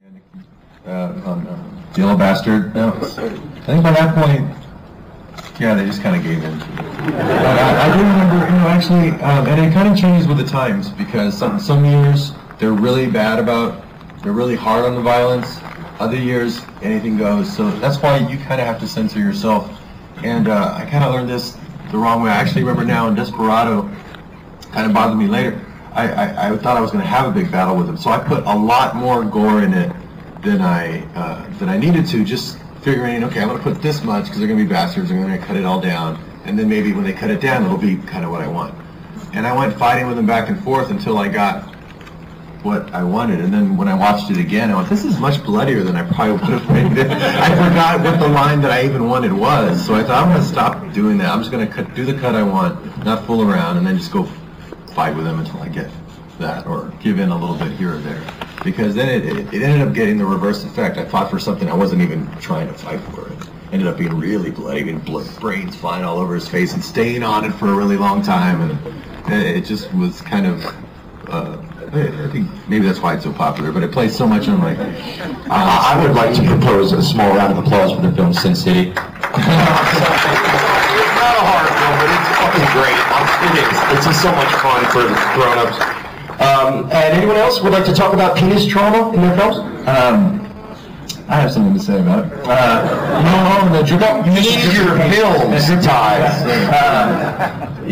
On the Yellow Bastard. No, I think by that point, yeah, they just kind of gave in. I do remember, actually, and it kind of changes with the times because some years they're really they're really hard on the violence. Other years, anything goes. So that's why you kind of have to censor yourself. And I kind of learned this the wrong way. I actually remember now in Desperado, kind of bothered me later. I thought I was going to have a big battle with him, so I put a lot more gore in it than I needed to, just figuring, okay, I'm going to put this much because they're going to be bastards, they're going to cut it all down, and then maybe when they cut it down, it'll be kind of what I want. And I went fighting with them back and forth until I got what I wanted, and then when I watched it again, I went, this is much bloodier than I probably would have made it. I forgot what the line that I even wanted was, so I thought, I'm going to stop doing that. I'm just going to do the cut I want, not fool around, and then just go fight with them until I get that, or give in a little bit here or there. Because then it ended up getting the reverse effect. I fought for something I wasn't even trying to fight for. It ended up being really bloody, and brains flying all over his face and staying on it for a really long time, and it just was kind of, I think maybe that's why it's so popular, but it plays so much, and I'm like... I would like to propose a small round of applause for the film Sin City. It's not a horror film, but it's fucking great. It is. It's just so much fun for grown-ups. And anyone else would like to talk about penis trauma in their films? I have something to say about it. You need your films ties.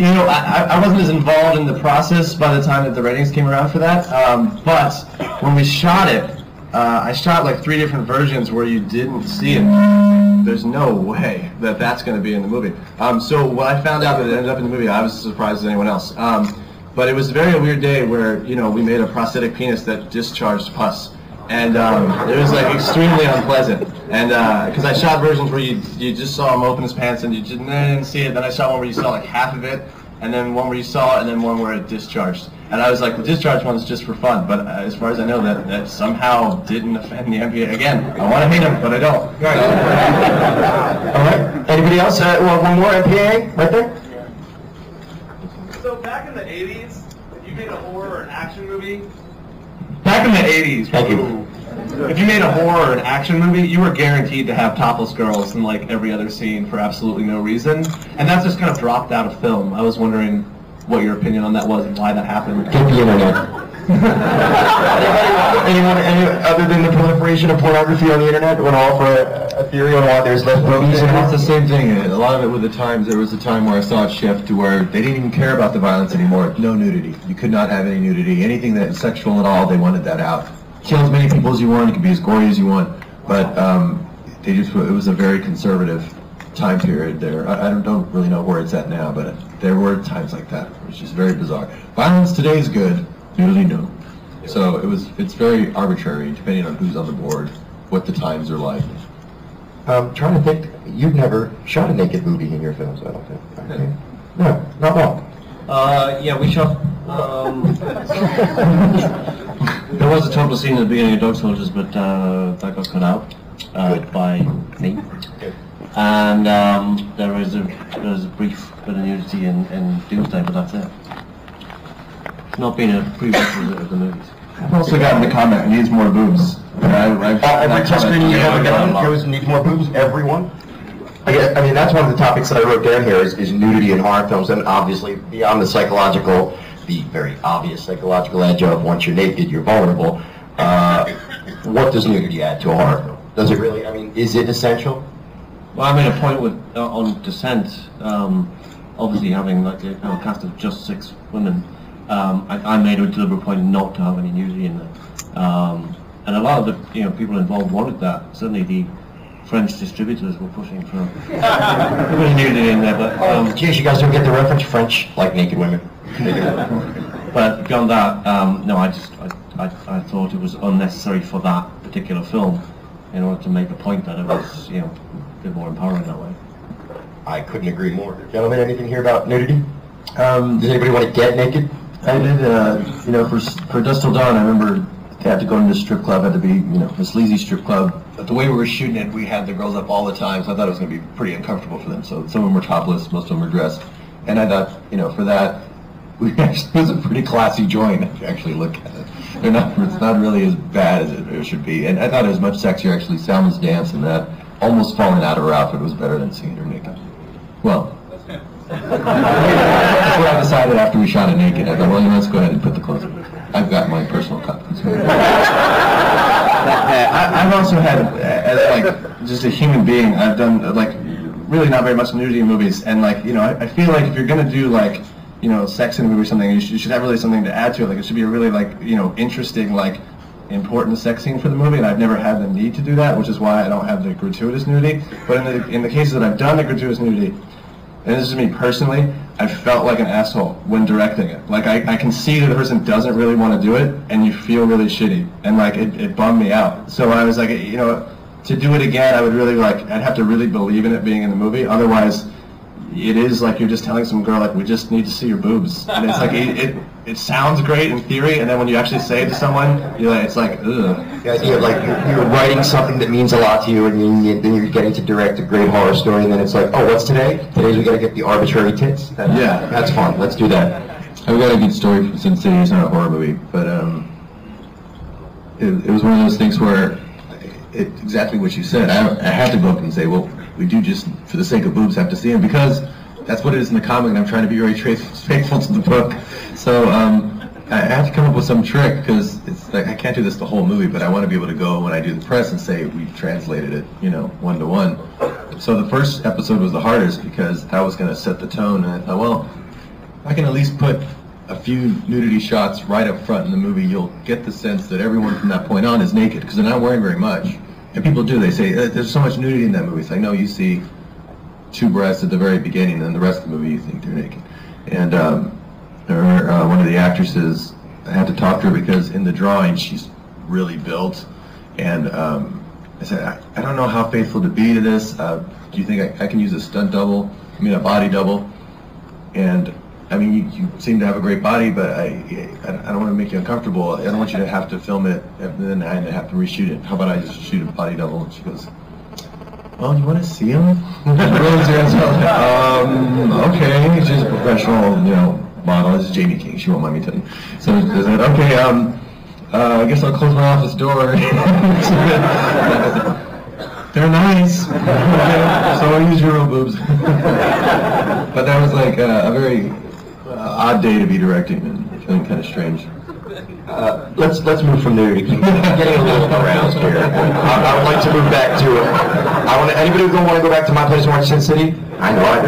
I wasn't as involved in the process by the time that the ratings came around for that, but when we shot it, I shot like 3 different versions where you didn't see it. There's no way that that's going to be in the movie. So when I found out that it ended up in the movie, I was as surprised as anyone else. But it was a very weird day where, we made a prosthetic penis that discharged pus. And it was like extremely unpleasant. And because I shot versions where you just saw him open his pants and you didn't see it. Then I shot one where you saw like half of it, and then one where you saw it, and then one where it discharged. And I was like, the discharge one's just for fun. But as far as I know, that somehow didn't offend the MPA. Again, I want to hate him, but I don't. Right. All right. Anybody else? One more MPA right there. So back in the 80s, if you made a horror or an action movie... Back in the 80s, thank you. If you made a horror or an action movie, you were guaranteed to have topless girls in like every other scene for absolutely no reason. And that's just kind of dropped out of film. I was wondering what your opinion on that was and why that happened. Get the internet. Anyone other than the proliferation of pornography on the internet would offer a theory on why there's less movies? It's the same thing. A lot of it with the times, there was a time where I saw it shift to where they didn't even care about the violence anymore. No nudity. You could not have any nudity. Anything that's sexual at all, they wanted that out. Kill as many people as you want. You could be as gory as you want. But it was a very conservative time period there. I don't really know where it's at now, but there were times like that. It was just very bizarre. Violence today is good. Nudity, no. So it's very arbitrary, depending on who's on the board, what the times are like. I'm trying to think. You've never shot a naked movie in your films, I don't think. Okay. No, not one. Yeah, we shot. There was a total scene at the beginning of Dog Soldiers, but that got cut out by me. Good. And there was a brief bit of nudity in Doomsday, but that's it. It's not been a prerequisite of the movies. I've also gotten the comment, it needs more boobs. Every test screening you ever get goes, need more boobs? Everyone? I mean, that's one of the topics that I wrote down here is nudity in horror films, and obviously beyond the very obvious psychological edge of once you're naked, you're vulnerable. What does nudity add to a horror film? Does it really? I mean, is it essential? Well, I made a point with on Descent, obviously having like a cast of just 6 women. I made a deliberate point not to have any nudity in there, and a lot of the people involved wanted that. Certainly, the French distributors were pushing for a bit of nudity in there. But geez, you guys don't get the reference. French like naked women. But beyond that, no, I thought it was unnecessary for that particular film, in order to make the point that it was a bit more empowering that way. I couldn't agree more. Gentlemen, anything here about nudity? Does anybody want to get naked? I did, for Dusk Till Dawn, I remember they had to go into the strip club, had to be, a sleazy strip club. But the way we were shooting it, we had the girls up all the time, so I thought it was going to be pretty uncomfortable for them. So some of them were topless, most of them were dressed. And I thought, for that, it was a pretty classy joint if you actually look at it. It's not really as bad as it should be. And I thought it was much sexier, actually. Salma's dance and that, almost falling out of her outfit, was better than seeing her naked. Well, that's what I decided after we shot it naked. I thought, well, let's go ahead and put the clothes on. I've got my personal confidence. I've also had, as like just a human being, I've done like really not very much nudity in movies, and like I feel like if you're gonna do like sex in a movie or something, you should have really something to add to it. Like it should be a really like interesting like important sex scene for the movie, and I've never had the need to do that, which is why I don't have the gratuitous nudity. But in the cases that I've done the gratuitous nudity, and this is me personally, I felt like an asshole when directing it. Like I can see that the person doesn't really want to do it, and you feel really shitty, and like it bummed me out. So I was like, to do it again, I would really I'd have to really believe in it being in the movie. Otherwise, it is like you're just telling some girl like, we just need to see your boobs, and it's like it sounds great in theory, and then when you actually say it to someone, it's like, ugh. The idea of like you're writing something that means a lot to you, and then you're getting to direct a great horror story, and then it's like, oh, what's today? Today's we got to get the arbitrary tits. That's fun. Let's do that. I've got a good story from Sin City. It's not a horror movie, but it was one of those things where exactly what you said. I had to go up and say, well, we do just for the sake of boobs have to see them, because that's what it is in the comic, and I'm trying to be very faithful to the book. So I have to come up with some trick, because it's like I can't do this the whole movie, but I want to be able to go when I do the press and say we've translated it, 1-to-1. So the first episode was the hardest, because that was going to set the tone, and I thought, well, I can at least put a few nudity shots right up front in the movie. You'll get the sense that everyone from that point on is naked, because they're not wearing very much. And people do. They say, there's so much nudity in that movie. It's like, no, you see 2 breasts at the very beginning, and then the rest of the movie you think they're naked. And one of the actresses, I had to talk to her because in the drawing she's really built. And I said, I don't know how faithful to be to this. Do you think I can use a stunt double? A body double? And I mean, you seem to have a great body, but I don't want to make you uncomfortable. I don't want you to have to film it and then I have to reshoot it. How about I just shoot a body double? And she goes, well, you want to see him? Okay, she's a professional, model. This is Jamie King. She won't mind me telling you. So I said, okay, I guess I'll close my office door. They're nice. So I'll use your own boobs. But that was like a very odd day to be directing and feeling kind of strange. Let's move from there to keep getting a little aroused here. I would like to move back to. Anybody who want to go back to my place and watch Sin City? I know I do.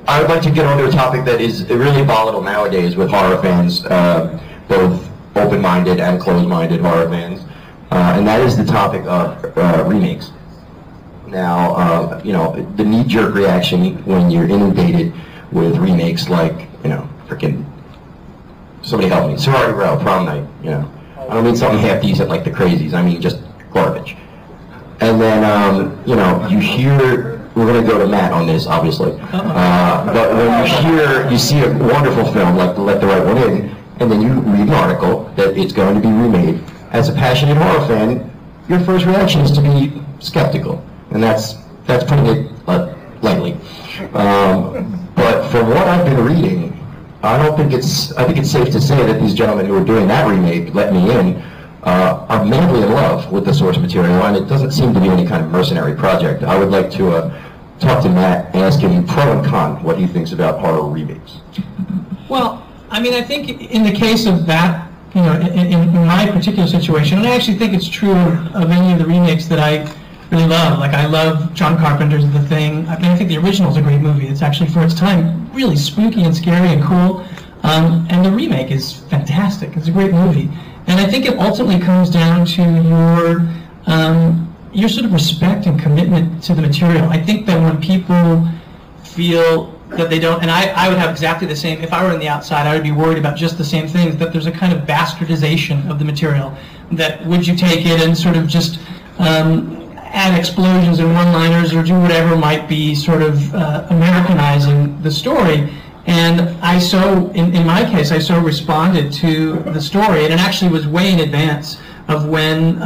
I would like to get onto a topic that is really volatile nowadays with horror fans, both open-minded and closed-minded horror fans, and that is the topic of remakes. Now, the knee-jerk reaction when you're inundated with remakes like, freaking, somebody help me, Sorority Row, Prom Night, I don't mean something half decent like The Crazies, I mean just garbage. And then, you hear, we're going to go to Matt on this, obviously, but when you see a wonderful film like Let the Right One In, and then you read an article that it's going to be remade, as a passionate horror fan, your first reaction is to be skeptical. And that's putting it lightly. But from what I've been reading, I think it's safe to say that these gentlemen who are doing that remake, Let Me In, are madly in love with the source material, and it doesn't seem to be any kind of mercenary project. I would like to talk to Matt and ask him pro and con what he thinks about horror remakes. Well, I mean, I think in the case of that, in my particular situation, and I actually think it's true of any of the remakes that I really love. Like, I love John Carpenter's The Thing. I mean, I think the original is a great movie. It's actually, for its time, really spooky and scary and cool. And the remake is fantastic. It's a great movie. And I think it ultimately comes down to your sort of respect and commitment to the material. I think that when people feel that they don't, and I would have exactly the same, if I were on the outside, I would be worried about just the same things, that there's a kind of bastardization of the material. That would you take it and sort of just add explosions and one-liners or do whatever might be sort of Americanizing the story. And in my case, I so responded to the story, and it actually was way in advance of when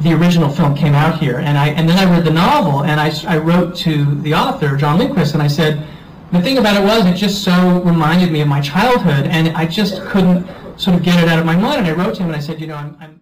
the original film came out here. And then I read the novel, and I wrote to the author, John Lindquist, and I said, the thing about it was, it just so reminded me of my childhood, and I just couldn't sort of get it out of my mind, and I wrote to him and I said, I'm